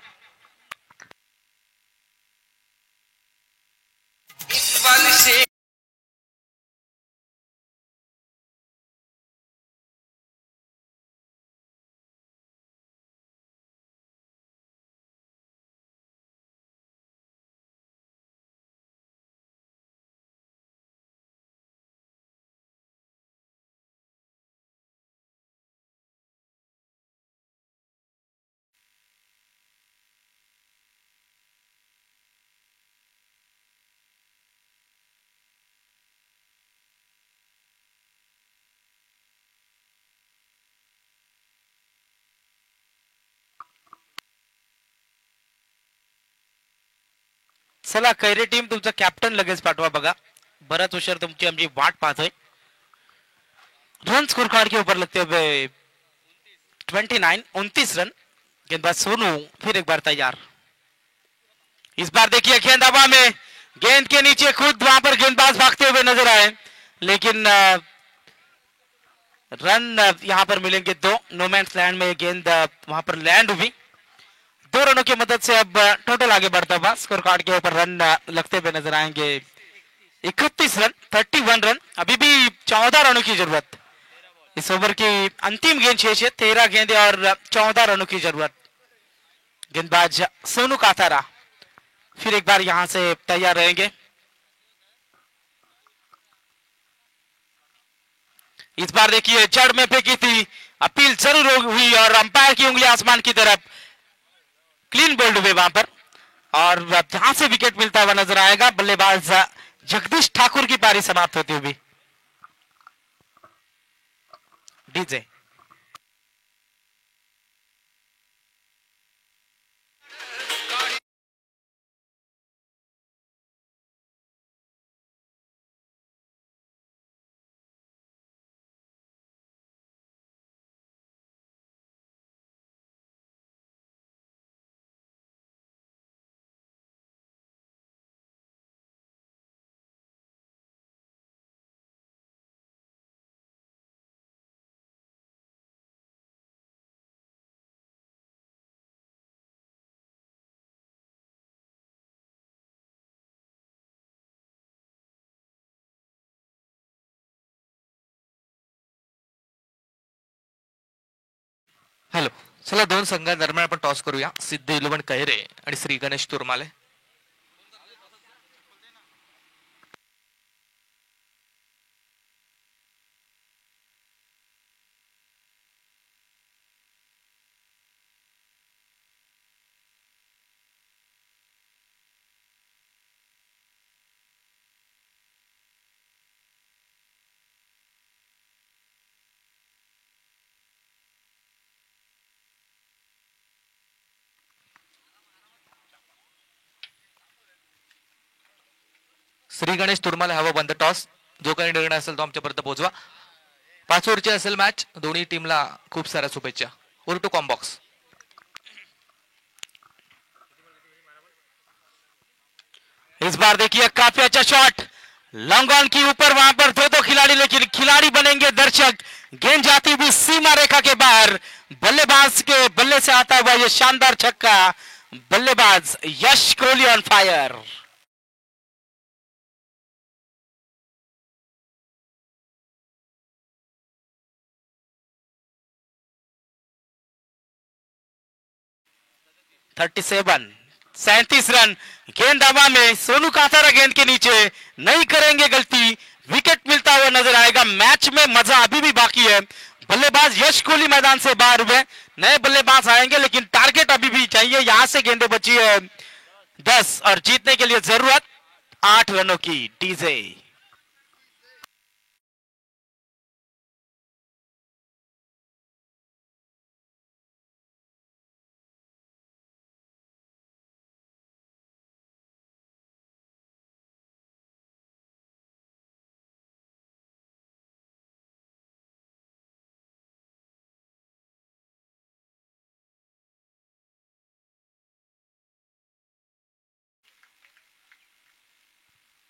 चला कैरे टीम तुमचा कॅप्टन लगेच पाठवा बघा, बराच उशीर तुमची आमची वाट पाहतोय. रन स्कोर कार्ड के ऊपर लगते हुए 29 रन. गेंदबाज सोनू फिर एक बार तैयार. इस बार देखिए गेंद हवा में, गेंद के नीचे खुद वहां पर गेंदबाज भागते हुए नजर आए, लेकिन रन यहां पर मिलेंगे दो. नोमैन्स लैंड में गेंद वहां पर लैंड हुई. 2 रनों की मदद से अब टोटल आगे बढ़ता हुआ स्कोर कार्ड के ऊपर रन लगते हुए नजर आएंगे. 31 रन, 31 रन. अभी भी 14 रनों की जरूरत. इस ओवर की अंतिम गेंद शेष है. 13 गेंदें और 14 रनों की जरूरत. गेंदबाज सोनू काथारा फिर एक बार यहां से तैयार रहेंगे. इस बार देखिए जड़ में फेंकी थी, अपील जरूर हुई और अंपायर की उंगली आसमान की तरफ, क्लीन बोल्ड हुए वहां पर, और जहां से विकेट मिलता हुआ नजर आएगा बल्लेबाज जगदीश ठाकुर की पारी समाप्त होती हुई. DJ hello. चला दोन संघांदरम्यान आपण टॉस करूया. सिद्ध इलेवन कैरे आणि श्री गणेश तुरमाले. श्री गणेश तुरमाले हवं बंद टॉस. जो काही निर्णय असेल तो आमच्यापर्यंत पोहोचवा. 5 ओव्हरची असेल मॅच. दोन्ही टीमला खूप साऱ्या शुभेच्छा. Over to combox. इस बार देखिए काफी अच्छा शॉट, लॉन्ग ऑन की ऊपर, वहां पर दो खिलाड़ी, लेकिन खिलाड़ी बनेंगे दर्शक. गेंद जाती हुई सीमा रेखा के बाहर, बल्लेबाज के बल्ले से आता हुआ ये शानदार छक्का. बल्लेबाज Yash Kohli on fire. Thirty 37 run. गेंद हवा में, सोनू काथारा गेंद के नीचे, नहीं करेंगे गलती, विकेट मिलता हुआ नजर आएगा. मैच में मजा अभी भी बाकी है. बल्लेबाज यश कोहली मैदान से बाहर हुए, नए बल्लेबाज आएंगे, लेकिन टारगेट अभी भी चाहिए. यहां से गेंदें बची है 10 और जीतने के लिए जरूरत 8 रनों की. डीजे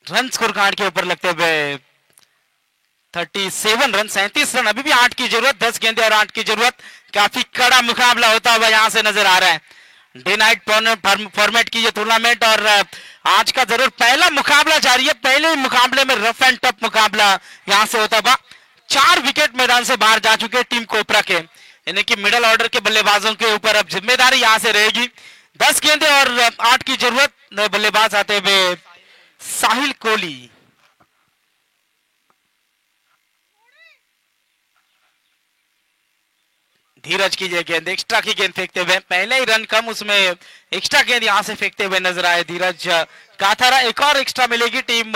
रन स्कोर कार्ड के ऊपर लगते हुए 37 रन, 37 रन। अभी भी 8 की जरूरत, 10 गेंदे और 8 की जरूरत। काफी कड़ा मुकाबला होता हुआ यहां से नजर आ रहा है। डे नाइट फॉर्मेट की ये टूर्नामेंट और आज का जरूर पहला मुकाबला जारी है। पहले ही मुकाबले में रफ एंड टफ मुकाबला यहां से होता हुआ। 4 विकेट मैदान से बाहर जा चुके टीम कोपरा के, यानी कि मिडिल ऑर्डर के बल्लेबाजों के ऊपर अब जिम्मेदारी यहां से रहेगी। 10 गेंदे और 8 की जरूरत। नए बल्लेबाज आते हुए साहिल कोहली। धीरज की ये गेंद, एक्स्ट्रा की गेंद फेंकते हुए, पहले ही रन कम, उसमें एक्स्ट्रा गेंद यहां से फेंकते हुए नजर आए धीरज काथारा। एक और एक्स्ट्रा मिलेगी टीम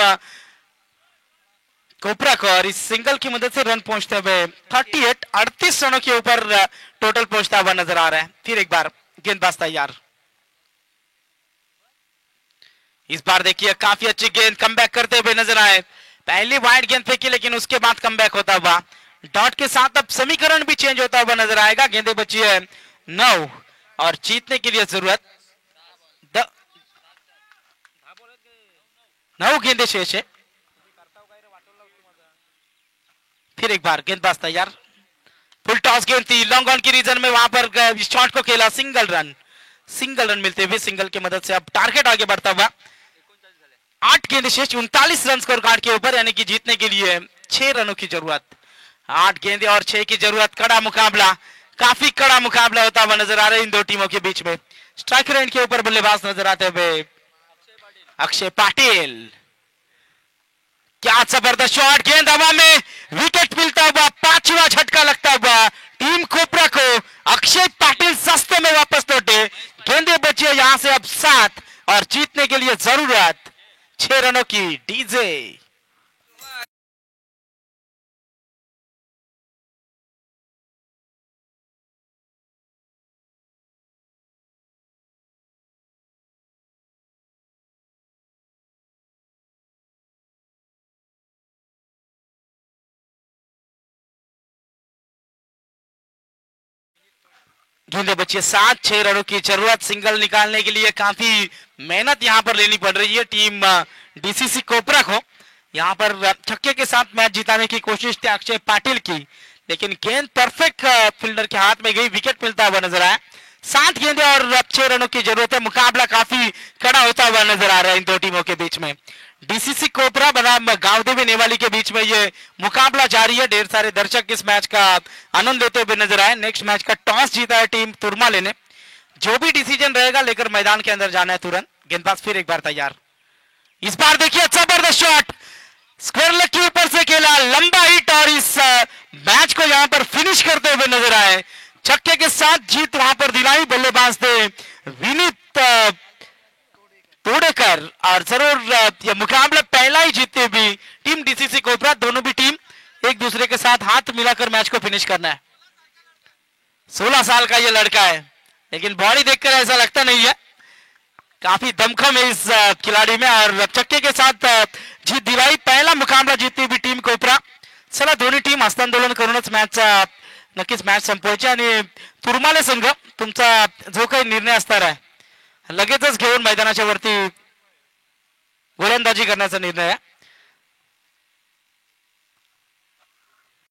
कोपरा को और इस सिंगल की मदद से रन पहुंचते हुए 38 रनों के ऊपर टोटल पहुंचता हुआ नजर आ रहा है। फिर एक बार गेंदबाज तैयार। इस बार देखिए काफी अच्छी गेंद कमबैक करते हुए नजर आए। पहली वाइड गेंद फेंकी लेकिन उसके बाद कमबैक होता हुआ। डॉट के साथ अब समीकरण भी चेंज होता हुआ नजर आएगा। गेंदे बची है 9 और जीतने के लिए जरूरत 9 गेंदे शेष है। फिर एक बार गेंदबाज तैयार। फुल टॉस गेंद थी, लॉन्ग ऑन की रीजन में वहां पर शॉट को खेला, सिंगल रन मिलते हुए सिंगल की मदद से अब टारगेट आगे बढ़ता हुआ। 8 गेंदे शेष, 39 रन स्कोर कार्ड के ऊपर, यानी कि जीतने के लिए 6 रनों की जरूरत। 8 गेंदे और 6 की जरूरत। कड़ा मुकाबला, काफी कड़ा मुकाबला होता हुआ नजर आ रहा है इन दो टीमों के बीच में। स्ट्राइकर एंड के ऊपर बल्लेबाज नजर आते हुए अक्षय पाटिल। क्या जबरदस्त शॉट, गेंद हवा में, विकेट मिलता हुआ, 5वां झटका लगता हुआ टीम कोपरा को। अक्षय पाटिल सस्ते में वापस लौटे। गेंदे बचे यहां से अब 7 और जीतने के लिए जरूरत 6 रनों की। डीजे गेंदे बची 7, 6 रनों की जरूरत। सिंगल निकालने के लिए काफी मेहनत यहां पर लेनी पड़ रही है टीम डीसीसी कोपरा को। यहां पर छक्के के साथ मैच जिताने की कोशिश थी अक्षय पाटिल की, लेकिन गेंद परफेक्ट फील्डर के हाथ में गई, विकेट मिलता हुआ नजर आया। 7 गेंदे और 6 रनों की जरूरत है। मुकाबला काफी कड़ा होता हुआ नजर आ रहा है इन दो टीमों के बीच में। डीसीसी कोपरा बनाम गांवदेवी नेवाली के बीच में ये मुकाबला जारी है। ढेर सारे दर्शक इस मैच का आनंद लेते हुए नजर आए। नेक्स्ट मैच का टॉस जीता है टीम तुरमाले ने। जो भी डिसीजन रहेगा लेकर मैदान के अंदर जाना है तुरंत। गेंदबाज फिर एक बार तैयार। इस बार देखिए जबरदस्त शॉट, स्क्वायर लेग के ऊपर से खेला, लंबा हिट और इस मैच को यहां पर फिनिश करते हुए नजर आए। छक्के के साथ जीत वहां पर दिलाई बल्लेबाज थे विनीत तोड़ेकर। और जरूर यह मुकाबला पहला ही जीतते भी टीम डीसीसी कोपरा। दोनों भी टीम एक दूसरे के साथ हाथ मिलाकर मैच को फिनिश करना है। 16 साल का ये लड़का है, लेकिन बॉडी देखकर ऐसा लगता नहीं है। काफी दमखम है इस खिलाड़ी में और छक्के के साथ जीत दिलाई। पहला मुकाबला जीतती हुई टीम कोपरा। चला दोन्ही टीम हस्तांदोलन करूनच मॅच नक्कीच मॅच संपवायची आणि तुरमाले संघ तुमचा जो काही निर्णय असणार आहे लगेचच घेऊन मैदानाच्या वरती गोलंदाजी करण्याचा निर्णय आहे।